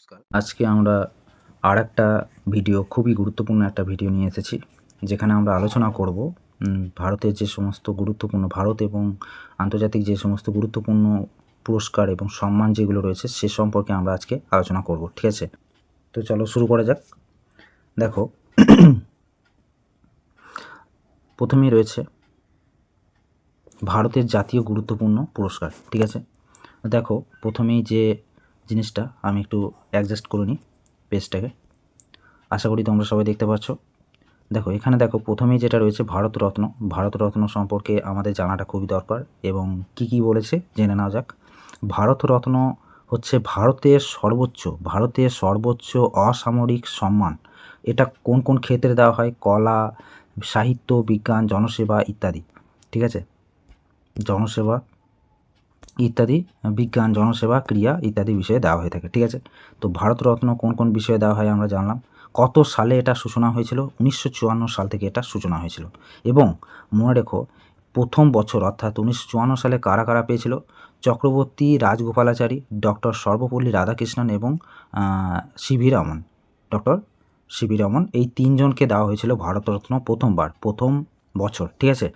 নমস্কার। আজকে আমরা আরেকটা ভিডিও, খুবই গুরুত্বপূর্ণ একটা ভিডিও নিয়ে এসেছি, যেখানে আমরা আলোচনা করব ভারতের যে সমস্ত গুরুত্বপূর্ণ, ভারত এবং আন্তর্জাতিক যে সমস্ত গুরুত্বপূর্ণ পুরস্কার এবং সম্মান যেগুলো রয়েছে সে সম্পর্কে আমরা আজকে আলোচনা করব। ঠিক আছে, তো চলো শুরু করা যাক। দেখো, প্রথমেই রয়েছে ভারতের জাতীয় গুরুত্বপূর্ণ পুরস্কার। ঠিক আছে, দেখো প্রথমেই যে জিনিসটা আমি একটু অ্যাডজাস্ট করে নিই পেজটাকে, আশা করি তোমরা সবাই দেখতে পাচ্ছ। দেখো এখানে দেখো প্রথমেই যেটা রয়েছে ভারতরত্ন। ভারতরত্ন সম্পর্কে আমাদের জানাটা খুবই দরকার এবং কি কি বলেছে জেনে নেওয়া যাক। ভারতরত্ন হচ্ছে ভারতের সর্বোচ্চ অসামরিক সম্মান। এটা কোন কোন ক্ষেত্রে দেওয়া হয়? কলা, সাহিত্য, বিজ্ঞান, জনসেবা ইত্যাদি। ঠিক আছে, জনসেবা ইত্যাদি, বিজ্ঞান, জনসেবা, ক্রিয়া ইত্যাদি বিষয়ে দেওয়া হয়ে থাকে। ঠিক আছে, তো ভারতরত্ন কোন কোন বিষয়ে দেওয়া হয় আমরা জানলাম। কত সালে এটা সূচনা হয়েছিল? 1954 সাল থেকে এটা সূচনা হয়েছিল। এবং মনে রেখো, প্রথম বছর অর্থাৎ 1954 সালে কারা কারা পেয়েছিল? চক্রবর্তী রাজগোপালাচারী, ডক্টর সর্বপল্লী রাধাকৃষ্ণন এবং CV Raman. Doctor CV Raman, এই তিনজনকে দেওয়া হয়েছিল ভারতরত্ন প্রথম বছর। ঠিক আছে,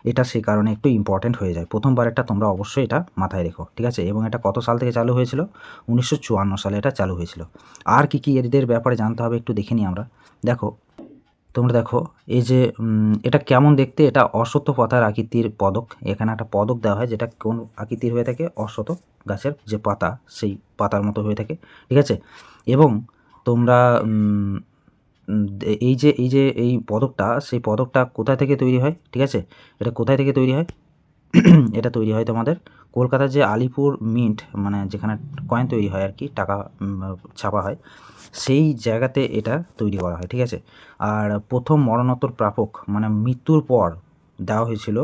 এটা সেই কারণে একটু ইম্পর্ট্যান্ট হয়ে যায়। প্রথমবারেরটা তোমরা অবশ্যই এটা মাথায় রেখো। ঠিক আছে, এবং এটা কত সাল থেকে চালু হয়েছিল? 1954 সালে এটা চালু হয়েছিল। আর কি কি এদের ব্যাপারে জানতে হবে একটু দেখে নিই আমরা। দেখো, তোমরা দেখো এই যে এটা কেমন দেখতে? এটা অশ্বত্থ পাতার আকৃতির পদক। এখানে একটা পদক দেওয়া হয়, যেটা কোন আকৃতির হয়ে থাকে? অশ্বত্থ গাছের যে পাতা, সেই পাতার মতো হয়ে থাকে। ঠিক আছে, এবং তোমরা এই পদকটা, সেই পদকটা কোথা থেকে তৈরি হয়? ঠিক আছে, এটা কোথায় থেকে তৈরি হয়? এটা তৈরি হয় তোমাদের কলকাতার যে আলিপুর মিন্ট, মানে যেখানে কয়েন তৈরি হয় আর কি, টাকা ছাপা হয়, সেই জায়গাতে এটা তৈরি করা হয়। ঠিক আছে, আর প্রথম মরণোত্তর প্রাপক, মানে মৃত্যুর পর দেওয়া হয়েছিল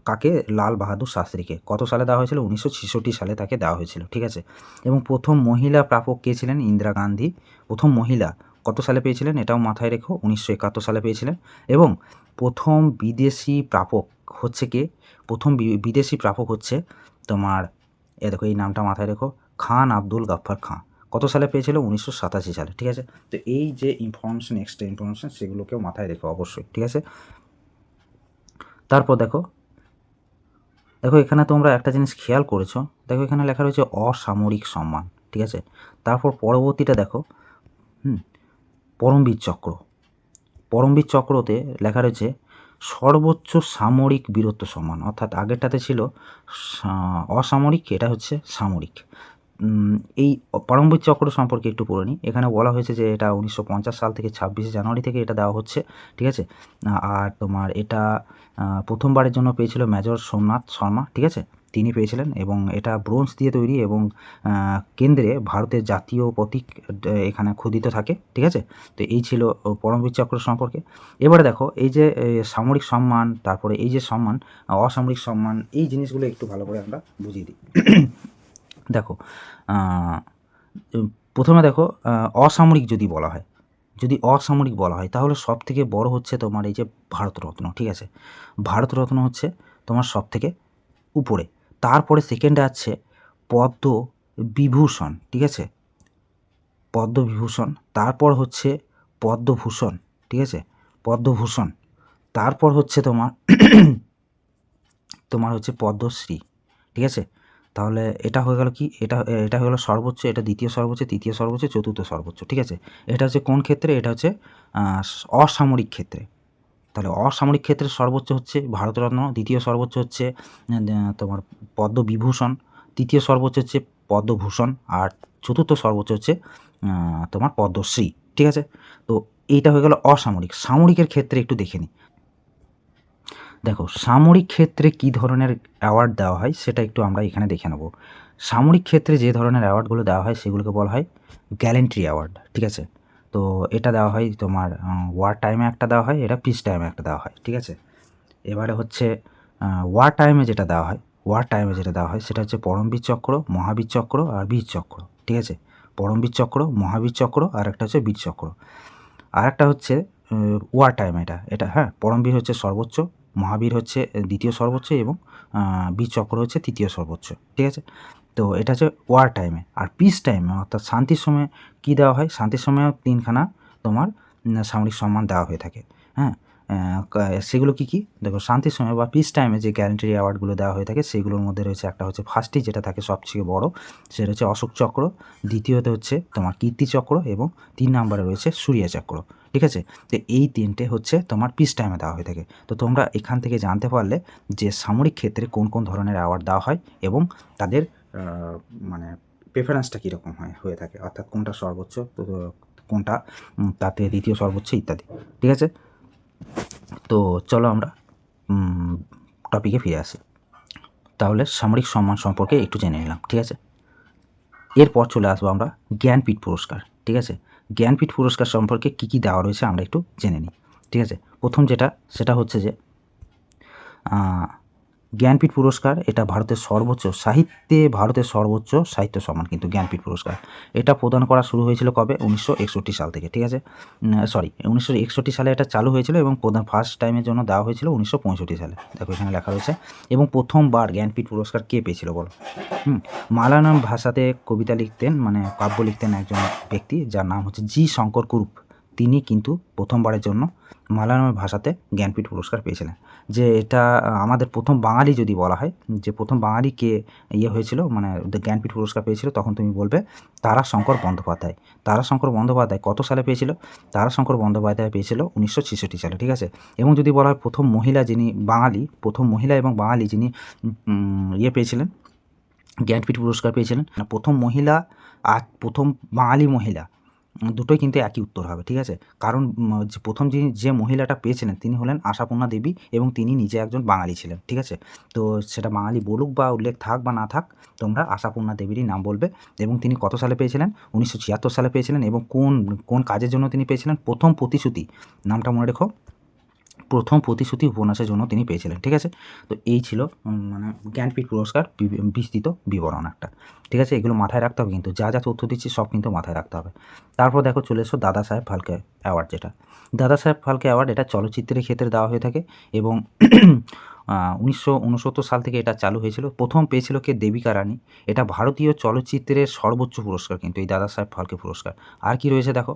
কাকে? লাল বাহাদুর শাস্ত্রীকে। কত সালে দেওয়া হয়েছিল? 1966 সালে তাকে দেওয়া হয়েছিল। ঠিক আছে, এবং প্রথম মহিলা প্রাপক কে ছিলেন? ইন্দিরা গান্ধী। প্রথম মহিলা কত সালে পেয়েছিলেন? এটাও মাথায় রেখো, 1971 সালে পেয়েছিলেন। এবং প্রথম বিদেশি প্রাপক হচ্ছে কে? প্রথম বিদেশি প্রাপক হচ্ছে তোমার, দেখো এই নামটা মাথায় রেখো, খান আব্দুল গাফফার খাঁ। কত সালে পেয়েছিল? 1987 সালে। ঠিক আছে, তো এই যে ইনফরমেশন, এক্সট্রা ইনফরমেশন, সেগুলোকেও মাথায় রেখো অবশ্যই। ঠিক আছে, তারপর দেখো এখানে তোমরা একটা জিনিস খেয়াল করেছো, দেখো এখানে লেখা রয়েছে অসামরিক সম্মান। ঠিক আছে, তারপর পরবর্তীটা দেখো, পরমবীর চক্র। পরমবীর চক্রতে লেখা রয়েছে সর্বোচ্চ সামরিক বীরত্ব সম্মান। অর্থাৎ আগেরটাতে ছিল অসামরিক, এটা হচ্ছে সামরিক। এই পরমবীর চক্র সম্পর্কে একটু পড়ে নিই। এখানে বলা হয়েছে যে এটা 1950 সাল থেকে 26 জানুয়ারি থেকে এটা দেওয়া হচ্ছে। ঠিক আছে, আর তোমার এটা প্রথমবারের জন্য পেয়েছিল মেজর সোমনাথ শর্মা। ঠিক আছে, তিনি পেয়েছিলেন, এবং এটা ব্রোঞ্জ দিয়ে তৈরি, এবং কেন্দ্রে ভারতের জাতীয় প্রতীক এখানে খোদিত থাকে। ঠিক আছে, তো এই ছিল পরমবীর চক্র সম্পর্কে। এবারে দেখো এই যে সামরিক সম্মান, তারপরে এই যে সম্মান, অসামরিক সম্মান, এই জিনিসগুলো একটু ভালো করে আমরা বুঝিয়ে দিই। দেখো প্রথমে দেখো, অসামরিক যদি বলা হয় তাহলে সব থেকে বড় হচ্ছে তোমার এই যে ভারতরত্ন। ঠিক আছে, ভারতরত্ন হচ্ছে তোমার সব থেকে উপরে। তারপরে সেকেন্ডে আছে পদ্মবিভূষণ। ঠিক আছে, পদ্মবিভূষণ, তারপর হচ্ছে পদ্মভূষণ। ঠিক আছে, পদ্মভূষণ, তারপর হচ্ছে তোমার হচ্ছে পদ্মশ্রী। ঠিক আছে, তাহলে এটা হয়ে গেল কি? এটা হয়ে গেল সর্বোচ্চ, এটা দ্বিতীয় সর্বোচ্চ, তৃতীয় সর্বোচ্চ, চতুর্থ সর্বোচ্চ। ঠিক আছে, এটা হচ্ছে কোন ক্ষেত্রে? এটা হচ্ছে অসামরিক ক্ষেত্রে। তাহলে অসামরিক ক্ষেত্রে সর্বোচ্চ হচ্ছে ভারতরত্ন, দ্বিতীয় সর্বোচ্চ হচ্ছে তোমার পদ্মবিভূষণ, তৃতীয় সর্বোচ্চ হচ্ছে পদ্মভূষণ, আর চতুর্থ সর্বোচ্চ হচ্ছে তোমার পদ্মশ্রী। ঠিক আছে, তো এইটা হয়ে গেল অসামরিক। সামরিকের ক্ষেত্রে একটু দেখে নিই। দেখো সামরিক ক্ষেত্রে কী ধরনের অ্যাওয়ার্ড দেওয়া হয় সেটা একটু আমরা এখানে দেখে নেব। সামরিক ক্ষেত্রে যে ধরনের অ্যাওয়ার্ডগুলো দেওয়া হয় সেগুলোকে বলা হয় গ্যালেন্ট্রি অ্যাওয়ার্ড। ঠিক আছে, তো এটা দেওয়া হয় তোমার ওয়ার টাইমে একটা দেওয়া হয়, এটা পিস টাইমে একটা দেওয়া হয়। ঠিক আছে, এবারে হচ্ছে ওয়ার টাইমে যেটা দেওয়া হয় সেটা হচ্ছে পরমবীর চক্র, মহাবীর চক্র আর বীর চক্র। ঠিক আছে, পরমবীর চক্র, মহাবীর চক্র, আর একটা হচ্ছে বীর চক্র। আর একটা হচ্ছে ওয়ার টাইম, এটা হ্যাঁ, পরমবীর হচ্ছে সর্বোচ্চ, মহাবীর হচ্ছে দ্বিতীয় সর্বোচ্চ, এবং বীর চক্র হচ্ছে তৃতীয় সর্বোচ্চ। ঠিক আছে, তো এটা হচ্ছে ওয়ার টাইমে। আর পিস টাইমে অর্থাৎ শান্তির সময় কী দেওয়া হয়, শান্তির সময়ও 3খানা তোমার সামরিক সম্মান দেওয়া হয়ে থাকে। হ্যাঁ, সেগুলো কী কী দেখো, শান্তির সময় বা পিস টাইমে যে গ্যারান্টি অ্যাওয়ার্ডগুলো দেওয়া হয়ে থাকে সেগুলোর মধ্যে রয়েছে একটা হচ্ছে ফার্স্টই যেটা থাকে সবচেয়ে বড়, সেটা হচ্ছে অশোক চক্র, দ্বিতীয়তে হচ্ছে তোমার কীর্তিচক্র এবং 3 নম্বরে রয়েছে সূর্য চক্র। ঠিক আছে, তো এই 3টে হচ্ছে তোমার পিস টাইমে দেওয়া হয়ে থাকে। তো তোমরা এখান থেকে জানতে পারলে যে সামরিক ক্ষেত্রে কোন কোন ধরনের অ্যাওয়ার্ড দেওয়া হয় এবং তাদের মানে প্রেফারেন্সটা কীরকম হয়ে থাকে, অর্থাৎ কোনটা সর্বোচ্চ, কোনটা তাতে দ্বিতীয় সর্বোচ্চ ইত্যাদি। ঠিক আছে, তো চলো আমরা টপিকে ফিরে আসি। তাহলে সামরিক সম্মান সম্পর্কে একটু জেনে নিলাম। ঠিক আছে, এরপর চলে আসবো আমরা জ্ঞানপীঠ পুরস্কার। ঠিক আছে, জ্ঞানপীঠ পুরস্কার সম্পর্কে কী কী দেওয়া রয়েছে আমরা একটু জেনে নিই। ঠিক আছে, প্রথম যেটা সেটা হচ্ছে যে জ্ঞানপীঠ পুরস্কার, এটা ভারতের সর্বোচ্চ সাহিত্য সম্মান কিন্তু জ্ঞানপীঠ পুরস্কার। এটা প্রদান করা শুরু হয়েছিল কবে, 1961 সাল থেকে। ঠিক আছে, 1961 সালে এটা চালু হয়েছিল এবং প্রদান ফার্স্ট টাইমের জন্য দেওয়া হয়েছিল 1965 সালে। দেখো এখানে লেখা রয়েছে। এবং প্রথমবার জ্ঞানপীঠ পুরস্কার কে পেয়েছিল বলো? মালায়ালাম ভাষাতে কবিতা লিখতেন, মানে কাব্য লিখতেন একজন ব্যক্তি যার নাম হচ্ছে জি শঙ্কর কুরুপ। তিনি কিন্তু প্রথমবারের জন্য মালায়ালাম ভাষাতে জ্ঞানপীঠ পুরস্কার পেয়েছিলেন। যে এটা আমাদের প্রথম বাঙালি যদি বলা হয়, যে প্রথম বাঙালি কে হয়েছিল, মানে জ্ঞানপীঠ পুরস্কার পেয়েছিল, তখন তুমি বলবে তারাশঙ্কর বন্দ্যোপাধ্যায়। তারাশঙ্কর বন্দ্যোপাধ্যায় কত সালে পেয়েছিল? তারাশঙ্কর বন্দ্যোপাধ্যায় পেয়েছিল 1966 সালে। ঠিক আছে, এবং যদি বলা হয় প্রথম মহিলা এবং বাঙালি যিনি পেয়েছিলেন, জ্ঞানপীঠ পুরস্কার পেয়েছিলেন, প্রথম মহিলা আর প্রথম বাঙালি মহিলা দুটোই কিন্তু একই উত্তর হবে। ঠিক আছে, কারণ প্রথম যে মহিলাটা পেয়েছিলেন তিনি হলেন আশাপূর্ণা দেবী এবং তিনি নিজে একজন বাঙালি ছিলেন। ঠিক আছে, তো সেটা বাঙালি বলুক বা উল্লেখ থাক বা না থাক, তোমরা আশাপূর্ণা দেবীরই নাম বলবে। এবং তিনি কত সালে পেয়েছিলেন? 1976 সালে পেয়েছিলেন। এবং কোন কাজের জন্য তিনি পেয়েছিলেন? প্রথম প্রতিশ্রুতি, নামটা মনে রেখো, প্রথম প্রতিশ্রুতি উপন্যাসের জন্য তিনি পেয়েছিলেন। ঠিক আছে, তো এই ছিল মানে জ্ঞানপীঠ পুরস্কার বিস্তৃত বিবরণ একটা। ঠিক আছে, এগুলো মাথায় রাখতে হবে, কিন্তু যা যা তথ্য দিচ্ছি সব কিন্তু মাথায় রাখতে হবে। তারপর দেখো চলে এসো দাদা সাহেব ফালকে অ্যাওয়ার্ড। যেটা দাদা সাহেব ফালকে অ্যাওয়ার্ড, এটা চলচ্চিত্রের ক্ষেত্রে দেওয়া হয়ে থাকে এবং 1969 সাল থেকে এটা চালু হয়েছিল। প্রথম পেয়েছিল কে? দেবিকা রানী। এটা ভারতীয় চলচ্চিত্রের সর্বোচ্চ পুরস্কার কিন্তু এই দাদা সাহেব ফালকে পুরস্কার। আর কি রয়েছে দেখো,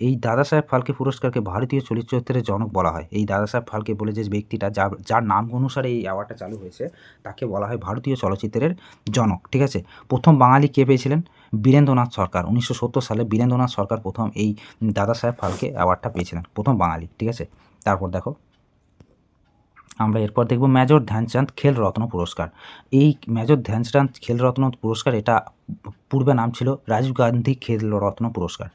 এই দাদা সাহেব ফালকে পুরস্কারকে ভারতীয় চলচ্চিত্রের জনক বলা হয়। এই দাদা সাহেব ফালকে বলে যে ব্যক্তিটা, যার নাম অনুসারে এই অ্যাওয়ার্ডটা চালু হয়েছে, তাকে বলা হয় ভারতীয় চলচ্চিত্রের জনক। ঠিক আছে, প্রথম বাঙালি কে পেয়েছিলেন? বীরেন্দ্রনাথ সরকার। 1970 সালে বীরেন্দ্রনাথ সরকার প্রথম এই দাদা সাহেব ফালকে অ্যাওয়ার্ডটা পেয়েছিলেন, প্রথম বাঙালি। ঠিক আছে, তারপর দেখো আমরা এরপর দেখব মেজর ধ্যানচাঁদ খেলরত্ন পুরস্কার। এই মেজর ধ্যানচাঁদ খেলরত্ন পুরস্কার, এটা পূর্বে নাম ছিল রাজীব গান্ধী খেলরত্ন পুরস্কার।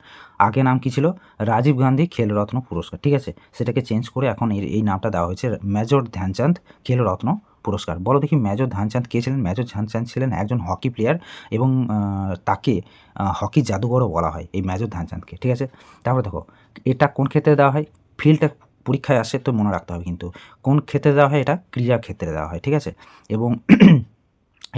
আগে নাম কি ছিল? রাজীব গান্ধী খেলরত্ন পুরস্কার। ঠিক আছে, সেটাকে চেঞ্জ করে এখন এই নামটা দেওয়া হয়েছে মেজর ধ্যানচাঁদ খেলরত্ন পুরস্কার। বলো দেখি মেজর ধ্যানচাঁদ কে ছিলেন? মেজর ধ্যানচাঁদ ছিলেন একজন হকি প্লেয়ার এবং তাকে হকি জাদুঘরও বলা হয় এই মেজর ধ্যানচাঁদকে। ঠিক আছে, তারপর দেখো এটা কোন ক্ষেত্রে দেওয়া হয়? ফিল্ডটা পরীক্ষায় আসে তো মনে রাখতে হবে, কিন্তু কোন ক্ষেত্রে দেওয়া হয়? এটা ক্রীড়া ক্ষেত্রে দেওয়া হয়। ঠিক আছে, এবং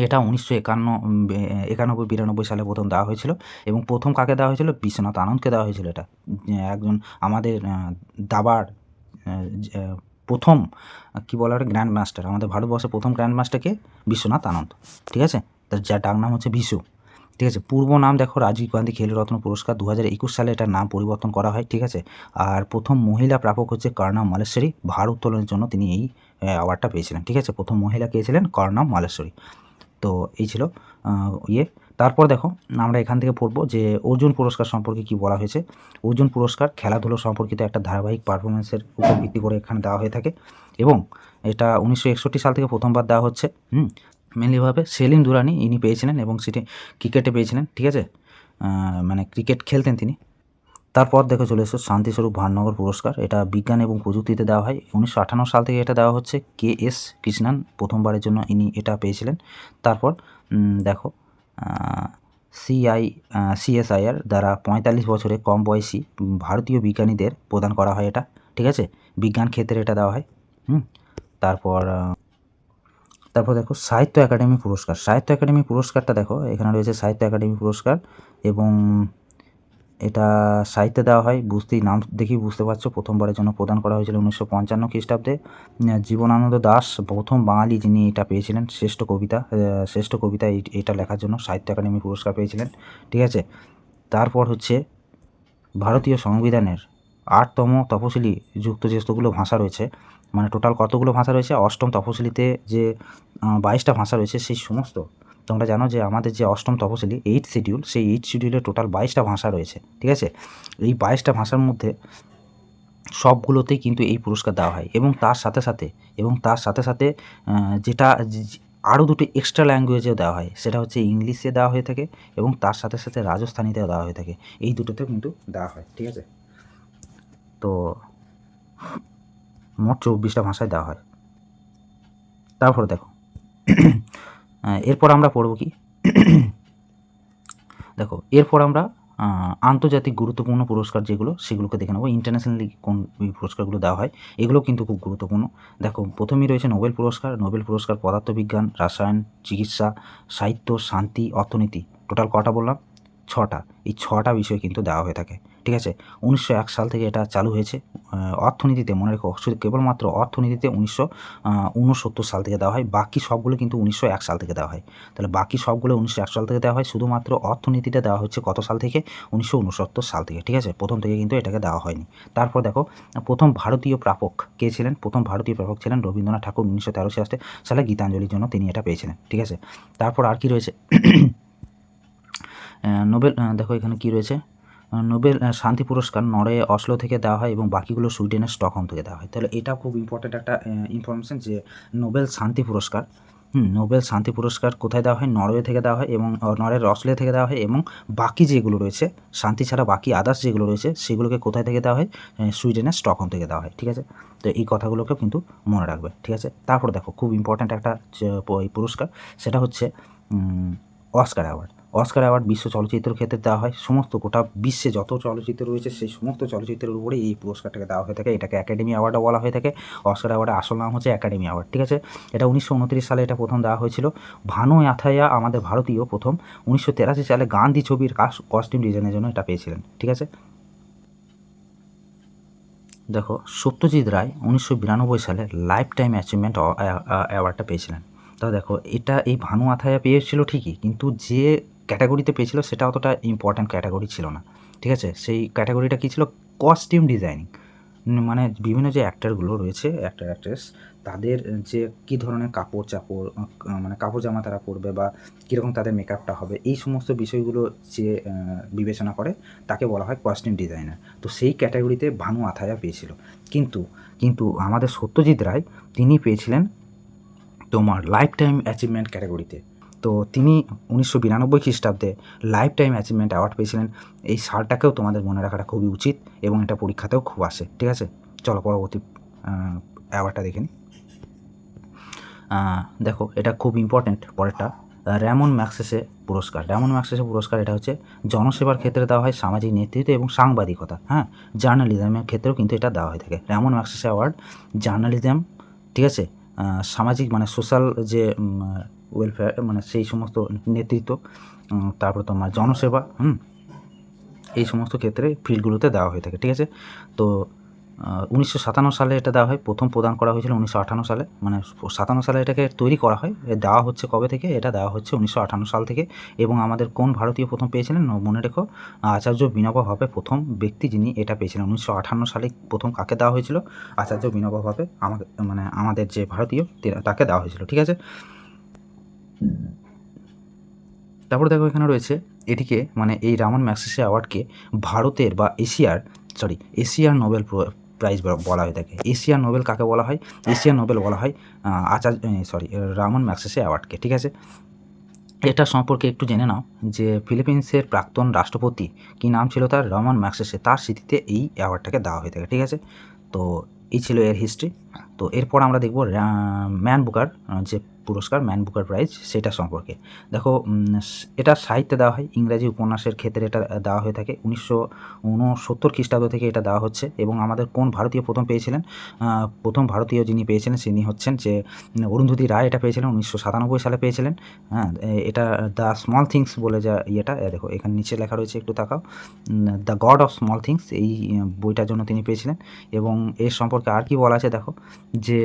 এটা 1991-92 সালে প্রথম দেওয়া হয়েছিল। এবং প্রথম কাকে দেওয়া হয়েছিল? বিশ্বনাথ আনন্দকে দেওয়া হয়েছিল। এটা একজন আমাদের দাবার প্রথম কী বলা হয় গ্র্যান্ড মাস্টার, আমাদের ভারতবর্ষের প্রথম গ্র্যান্ড মাস্টারকে বিশ্বনাথ আনন্দ। ঠিক আছে, তার যার ডাক নাম হচ্ছে বিশু। ঠিক আছে, পূর্ব নাম দেখো রাজীব গান্ধী খেলরত্ন পুরস্কার। 2021 সালে এটার নাম পরিবর্তন করা হয়। ঠিক আছে, আর প্রথম মহিলা প্রাপক হচ্ছে কর্ণা মালেশ্বরী। ভার উত্তোলনের জন্য তিনি এই অ্যাওয়ার্ডটা পেয়েছিলেন। ঠিক আছে, প্রথম মহিলা কে ছিলেন? কর্ণা মালেশ্বরী। তো এই ছিল তারপর দেখো আমরা এখান থেকে পড়বো যে অর্জুন পুরস্কার সম্পর্কে কি বলা হয়েছে। অর্জুন পুরস্কার খেলাধুলো সম্পর্কিত একটা ধারাবাহিক পারফরমেন্সের উপর ভিত্তি করে এখানে দেওয়া হয়ে থাকে এবং এটা 1961 সাল থেকে প্রথমবার দেওয়া হচ্ছে। মেনলিভাবে সেলিম দুরানি ইনি পেয়েছিলেন এবং সেটি ক্রিকেটে পেয়েছিলেন। ঠিক আছে, মানে ক্রিকেট খেলতেন তিনি। তারপর দেখে চলে এসো শান্তিস্বরূপ ভাটনগর পুরস্কার। এটা বিজ্ঞান এবং প্রযুক্তিতে দেওয়া হয়। 1958 সাল থেকে এটা দেওয়া হচ্ছে। KS কৃষ্ণান প্রথমবারের জন্য ইনি এটা পেয়েছিলেন। তারপর দেখো CSIR দ্বারা 45 বছরে কম বয়সী ভারতীয় বিজ্ঞানীদের প্রদান করা হয় এটা। ঠিক আছে, বিজ্ঞান ক্ষেত্রে এটা দেওয়া হয়। তারপর দেখো সাহিত্য একাডেমি পুরস্কার। সাহিত্য একাডেমি পুরস্কারটা দেখো এখানে রয়েছে সাহিত্য একাডেমি পুরস্কার এবং এটা সাহিত্যে দেওয়া হয়, নাম দেখেই বুঝতে পারছো। প্রথমবারের জন্য প্রদান করা হয়েছিল 1955 খ্রিস্টাব্দে। জীবনানন্দ দাশ প্রথম বাঙালি যিনি এটা পেয়েছিলেন, শ্রেষ্ঠ কবিতা এটা লেখার জন্য সাহিত্য একাডেমি পুরস্কার পেয়েছিলেন, ঠিক আছে। তারপর হচ্ছে ভারতীয় সংবিধানের 8তম তফসিলি যুক্ত যেগুলো ভাষা রয়েছে, মানে টোটাল কতগুলো ভাষা রয়েছে, 8ম তফসিলিতে যে 22টা ভাষা রয়েছে, সেই সমস্ত, তোমরা জানো যে আমাদের যে 8ম তফসিলি 8 শিডিউল, সেই 8 শিডিউলে টোটাল 22টা ভাষা রয়েছে, ঠিক আছে। এই 22টা ভাষার মধ্যে সবগুলোতেই কিন্তু এই পুরস্কার দেওয়া হয়। এবং তার সাথে সাথে যেটা আরও দুটো এক্সট্রা ল্যাঙ্গুয়েজেও দেওয়া হয়, সেটা হচ্ছে ইংলিশে দেওয়া হয়ে থাকে এবং তার সাথে সাথে রাজস্থানীতেও দেওয়া হয়ে থাকে। এই দুটোতেও কিন্তু দেওয়া হয়, ঠিক আছে। তো মোট 24টা ভাষায় দেওয়া হয়। তারপরে দেখো এরপর আমরা পড়ব কি, দেখো এরপর আমরা আন্তর্জাতিক গুরুত্বপূর্ণ পুরস্কার যেগুলো, সেগুলোকে দেখে নেবো। ইন্টারন্যাশনালি কোন পুরস্কারগুলো দেওয়া হয়, এগুলো কিন্তু খুব গুরুত্বপূর্ণ। দেখো প্রথমেই রয়েছে নোবেল পুরস্কার পদার্থবিজ্ঞান, রসায়ন, চিকিৎসা, সাহিত্য, শান্তি, অর্থনীতি। টোটাল কটা বললাম? 6টা। এই 6টা বিষয় কিন্তু দেওয়া হয়ে থাকে, ঠিক আছে। 1901 সাল থেকে এটা চালু হয়েছে। অর্থনীতিতে মনে রেখো, শুধু কেবলমাত্র অর্থনীতিতে 1969 সাল থেকে দেওয়া হয়। বাকি সবগুলো কিন্তু 1901 সাল থেকে দেওয়া হয়। তাহলে বাকি সবগুলো 1901 সাল থেকে দেওয়া হয়, শুধুমাত্র অর্থনীতিটা দেওয়া হচ্ছে কত সাল থেকে? 1969 সাল থেকে, ঠিক আছে। প্রথম থেকে কিন্তু এটাকে দেওয়া হয়নি। তারপর দেখো প্রথম ভারতীয় প্রাপক কে ছিলেন? প্রথম ভারতীয় প্রাপক ছিলেন রবীন্দ্রনাথ ঠাকুর। 1913 সালে গীতাঞ্জলির জন্য তিনি এটা পেয়েছিলেন, ঠিক আছে। তারপর আর কি রয়েছে? নোবেল, দেখো এখানে কি রয়েছে, নোবেল শান্তি পুরস্কার নরওয়ে অসলো থেকে দেওয়া হয় এবং বাকিগুলো সুইডেনের স্টকহোম থেকে দেওয়া হয়। তাহলে এটা খুব ইম্পর্ট্যান্ট একটা ইনফরমেশন যে নোবেল শান্তি পুরস্কার কোথায় দেওয়া হয়? নরওয়ে থেকে দেওয়া হয় এবং নরওয়ের অসলো থেকে দেওয়া হয়, এবং বাকি যেগুলো রয়েছে শান্তি ছাড়া বাকি আদার্স যেগুলো রয়েছে সেগুলোকে কোথায় থেকে দেওয়া হয়? সুইডেনের স্টকহোম থেকে দেওয়া হয়, ঠিক আছে। তো এই কথাগুলোকে কিন্তু মনে রাখবে, ঠিক আছে। তারপর দেখো খুব ইম্পর্ট্যান্ট একটা পুরস্কার, সেটা হচ্ছে অস্কার অ্যাওয়ার্ড বিশ্ব চলচ্চিত্র ক্ষেত্রে দেওয়া হয়। সমস্ত গোটা বিশ্বে যত চলচ্চিত্র রয়েছে সেই সমস্ত চলচ্চিত্রের উপরে এই পুরস্কারটাকে দেওয়া হয়ে থাকে। এটাকে একাডেমি অ্যাওয়ার্ডও বলা হয়ে থাকে। অস্কার অ্যাওয়ার্ডের আসল নাম হচ্ছে একাডেমি অ্যাওয়ার্ড, ঠিক আছে। এটা 1929 সালে এটা প্রথম দেওয়া হয়েছিল। ভানু আথাইয়া আমাদের ভারতীয় প্রথম 1983 সালে গান্ধী ছবির কস্টিউম ডিজাইনের জন্য এটা পেয়েছিলেন, ঠিক আছে। দেখো সত্যজিৎ রায় 1992 সালে লাইফ টাইম অ্যাচিভমেন্ট অ্যাওয়ার্ডটা পেয়েছিলেন। তা দেখো এটা এই ভানু আথায়া পেয়েছিল ঠিকই, কিন্তু যে ক্যাটাগরিতে পেয়েছিল সেটা অতটা ইম্পর্ট্যান্ট ক্যাটাগরি ছিল না, ঠিক আছে। সেই ক্যাটাগরিটা কী ছিল? Costume designing. মানে বিভিন্ন যে অ্যাক্টরগুলো রয়েছে, অ্যাক্ট্রেস, তাদের যে কী ধরনের মানে কাপড় জামা তারা পরবে বা কীরকম তাদের মেকআপটা হবে, এই সমস্ত বিষয়গুলো যে বিবেচনা করে তাকে বলা হয় কস্টিউম ডিজাইনার। তো সেই ক্যাটাগরিতে ভানু আথায়া পেয়েছিল। কিন্তু আমাদের সত্যজিৎ রায় তিনি পেয়েছিলেন তোমার লাইফ টাইম অ্যাচিভমেন্ট ক্যাটাগরিতে। তো তিনি 1992 খ্রিস্টাব্দে লাইফ টাইম অ্যাচিভমেন্ট অ্যাওয়ার্ড পেয়েছিলেন। এই সালটাকেও তোমাদের মনে রাখাটা খুবই উচিত এবং এটা পরীক্ষাতেও খুব আসে, ঠিক আছে। চলো পরবর্তী অ্যাওয়ার্ডটা দেখে নিই। দেখো এটা খুব ইম্পর্ট্যান্ট পরেরটা, র্যামন ম্যাগসেসে পুরস্কার। এটা হচ্ছে জনসেবার ক্ষেত্রে দেওয়া হয়, সামাজিক নেতৃত্ব এবং সাংবাদিকতা, হ্যাঁ, জার্নালিজমের ক্ষেত্রেও কিন্তু এটা দেওয়া হয়ে থাকে। র্যামন ম্যাগসেসে অ্যাওয়ার্ড জার্নালিজম, ঠিক আছে, সামাজিক মানে সোশ্যাল যে ওয়েলফেয়ার মানে সেই সমস্ত নেতৃত্ব, তারপর তোমার জনসেবা, এই সমস্ত ক্ষেত্রে ফিল্ডগুলোতে দেওয়া হয়ে থাকে, ঠিক আছে। তো 1957 সালে এটা দেওয়া হয়, প্রথম প্রদান করা হয়েছিল 1958 সালে, মানে 57 সালে এটাকে তৈরি করা হয়। দেওয়া হচ্ছে কবে থেকে? এটা দেওয়া হচ্ছে 1958 সাল থেকে। এবং আমাদের কোন ভারতীয় প্রথম পেয়েছিলেন? মনে রেখো, আচার্য বিনোবা ভাবে প্রথম ব্যক্তি যিনি এটা পেয়েছিলেন। 1958 সালে প্রথম কাকে দেওয়া হয়েছিল? আচার্য বিনোবা ভাবে, আমাদের যে ভারতীয় তাকে দেওয়া হয়েছিল, ঠিক আছে। তারপর দেখো এখানে রয়েছে এটিকে, মানে এই র্যামন ম্যাগসেসে অ্যাওয়ার্ডকে ভারতের বা এশিয়ার নোবেল প্রাইজ বলা হয়ে থাকে। এশিয়ার নোবেল কাকে বলা হয়? এশিয়ার নোবেল বলা হয় র্যামন ম্যাগসেসে অ্যাওয়ার্ডকে, ঠিক আছে। এটা সম্পর্কে একটু জেনে নাও যে ফিলিপিন্সের প্রাক্তন রাষ্ট্রপতি কী নাম ছিল তার? Ramon Magsaysay. তার স্মৃতিতে এই অ্যাওয়ার্ডটাকে দেওয়া হয়ে থাকে, ঠিক আছে। তো এই ছিল এর হিস্ট্রি। তো এরপর আমরা দেখব ম্যান বুকার যে পুরস্কার, ম্যান বুকার প্রাইজ, সেটা সম্পর্কে। দেখো এটা সাহিত্যে দেওয়া হয়, ইংরাজি উপন্যাসের ক্ষেত্রে এটা দেওয়া হয়ে থাকে। 1969 খ্রিস্টাব্দ থেকে এটা দেওয়া হচ্ছে। এবং আমাদের কোন ভারতীয় প্রথম পেয়েছিলেন? প্রথম ভারতীয় যিনি পেয়েছিলেন তিনি হচ্ছেন যে অরুন্ধতী রায় এটা পেয়েছিলেন, 1997 সালে পেয়েছিলেন। হ্যাঁ, এটা দ্য স্মল থিংস বলে যা ইয়েটা, দেখো এখানে নিচে লেখা রয়েছে, একটু তাকাও, the God of Small things, এই বইটার জন্য তিনি পেয়েছিলেন। এবং এর সম্পর্কে আর কি বলা আছে দেখো, যে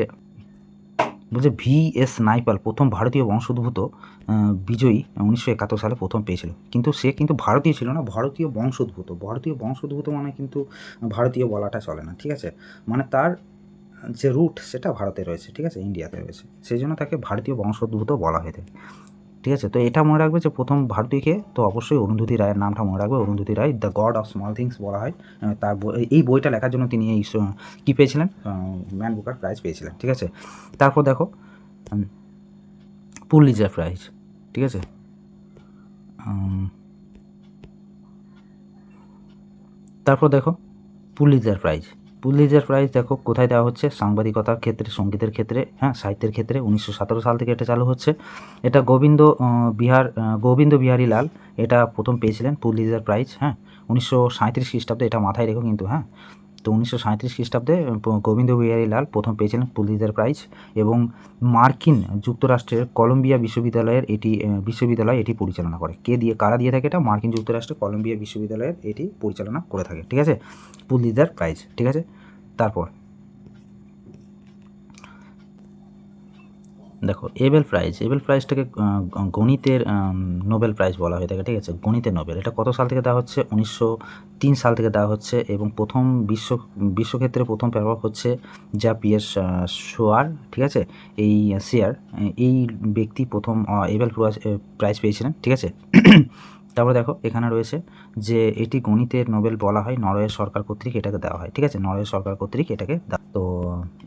বলছে VS নাইপাল প্রথম ভারতীয় বংশোদ্ভূত বিজয়ী 1971 সালে প্রথম পেয়েছিল। কিন্তু সে কিন্তু ভারতীয় ছিল না, ভারতীয় বংশোদ্ভূত। ভারতীয় বংশোদ্ভূত মানে কিন্তু ভারতীয় বলাটা চলে না, ঠিক আছে? মানে তার যে রুট সেটা ভারতে রয়েছে, ঠিক আছে, ইন্ডিয়াতে রয়েছে, সেই জন্য তাকে ভারতীয় বংশোদ্ভূত বলা হয়ে থাকে, ঠিক আছে? তো এটা মনে রাখবে যে প্রথম ভারতীয়কে, তো অবশ্যই অরুন্ধতী রায়ের নামটা মনে রাখবে। Arundhati Roy, The God of Small Things বলা হয়। তার এই বইটা লেখার জন্য তিনি এই কী পেয়েছিলেন? ম্যান বুকার প্রাইজ পেয়েছিলেন, ঠিক আছে? তারপর দেখো পুলিৎজার প্রাইজ, ঠিক আছে? তারপর দেখো পুলিৎজার প্রাইজ। পুলিৎজার প্রাইজ দেখো কোথায় দেওয়া হচ্ছে? সাংবাদিকতার ক্ষেত্রে, সঙ্গীতের ক্ষেত্রে, হ্যাঁ, সাহিত্যের ক্ষেত্রে। 1917 সাল থেকে এটা চালু হচ্ছে। এটা গোবিন্দ বিহারী লাল এটা প্রথম পেয়েছিলেন পুলিৎজার প্রাইজ, হ্যাঁ, 1937 খ্রিস্টাব্দে, এটা মাথায় রেখো কিন্তু, হ্যাঁ। তো 1937 খ্রিস্টাব্দে গোবিন্দ বিহারী লাল প্রথম পেয়েছিলেন পুলিৎজার প্রাইজ। এবং মার্কিন যুক্তরাষ্ট্রের কলম্বিয়া বিশ্ববিদ্যালয় এটি পরিচালনা করে। কারা দিয়ে থাকে এটা? মার্কিন যুক্তরাষ্ট্রের কলম্বিয়া বিশ্ববিদ্যালয়ের এটি পরিচালনা করে থাকে, ঠিক আছে, পুলিৎজার প্রাইজ, ঠিক আছে? তারপর দেখো এবেল প্রাইজটাকে গণিতের নোবেল প্রাইজ বলা হয়ে থাকে, ঠিক আছে, গণিতের নোবেল। এটা কত সাল থেকে দেওয়া হচ্ছে? 1903 সাল থেকে দেওয়া হচ্ছে। এবং প্রথম বিশ্বক্ষেত্রে প্রথম ব্যবহার হচ্ছে যা পিএস শোয়ার, ঠিক আছে, এই ব্যক্তি প্রথম এবেল প্রাইজ পেয়েছিলেন, ঠিক আছে? তারপরে দেখো এখানে রয়েছে যে এটি গণিতের নোবেল বলা হয়, নরওয়ে সরকার কর্তৃক এটাকে দেওয়া হয়, ঠিক আছে, নরওয়ে সরকার কর্তৃক এটাকে। তো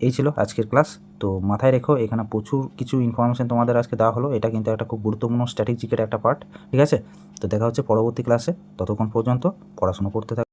এই ছিল আজকের ক্লাস। তো মাথায় রেখো এখানে প্রচুর কিছু ইনফরমেশন তোমাদের আজকে দেওয়া হলো। এটা কিন্তু একটা খুব গুরুত্বপূর্ণ স্ট্র্যাটেজিকের একটা পার্ট, ঠিক আছে? তো দেখা হচ্ছে পরবর্তী ক্লাসে। ততক্ষণ পর্যন্ত পড়াশোনা করতে থাকো।